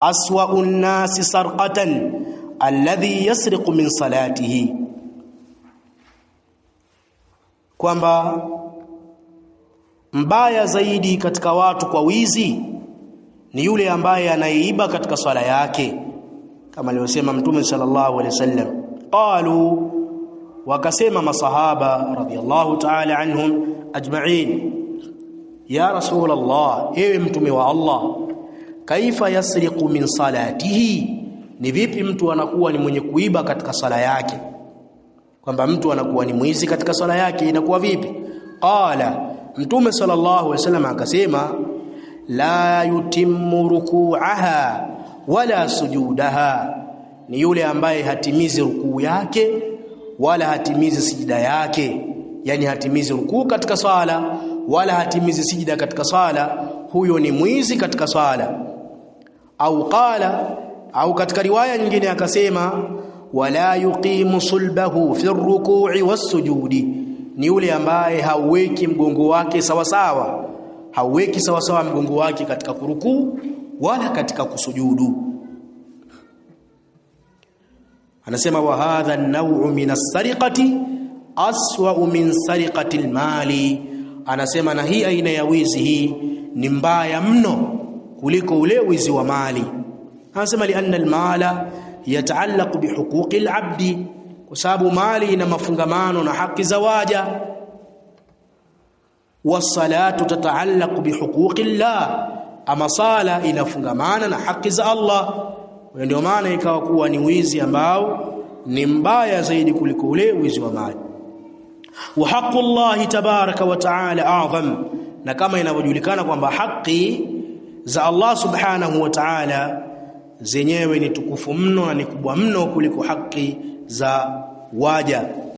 aswa'u nnasi sarqatan alladhi yasriqu min salatihi, kwamba mbaya zaidi katika watu kwa wizi ni yule ambaye anaiba katika swala yake, kama aliyosema Mtume sallallahu alaihi wasallam. Qalu, wakasema masahaba radhiyallahu ta'ala anhum ajma'in, ya Rasulullah, ewe Mtume wa Allah, kaifa yasriqu min salatihi, ni vipi mtu anakuwa ni mwenye kuiba katika sala yake, kwamba mtu anakuwa ni mwizi katika sala yake, inakuwa vipi? Qala, Mtume sallallahu alaihi wasallam akasema, la yutimmu ruku'aha wala sujudaha, ni yule ambaye hatimizi rukuu yake wala hatimizi sijida yake, yani hatimizi rukuu katika swala wala hatimizi sijida katika swala, huyo ni mwizi katika swala. Au qala, au katika riwaya nyingine akasema, wala yuqimu sulbahu fi ruku'i was-sujudi, ni yule ambaye hauweki mgongo wake sawa sawa, hauweki sawa sawa mgongo wake katika kurukuu wala katika kusujudu. Anasema, wa hadha an-naw'u min as-sariqati aswa'u min sariqati al-mali, anasema na hii aina ya wizi hii ni mbaya mno kuliko ule wizi wa mali. Anasema lianna al-mala yataallaqu bihuquqi al-'abdi, kwa sababu mali ina mafungamano na haki za waja. Was-salatu tataallaqu bihuquqi Allah, ama sala inafungamana na haki za Allah. Ndio maana ikawa kuwa ni wizi ambao ni mbaya zaidi kuliko ule wizi wa mali. Wa haqqullahi tabaraka wa ta'ala a'zam, na kama inavyojulikana kwamba haki za Allah subhanahu wa ta'ala zenyewe ni tukufu mno na ni kubwa mno kuliko haki za waja.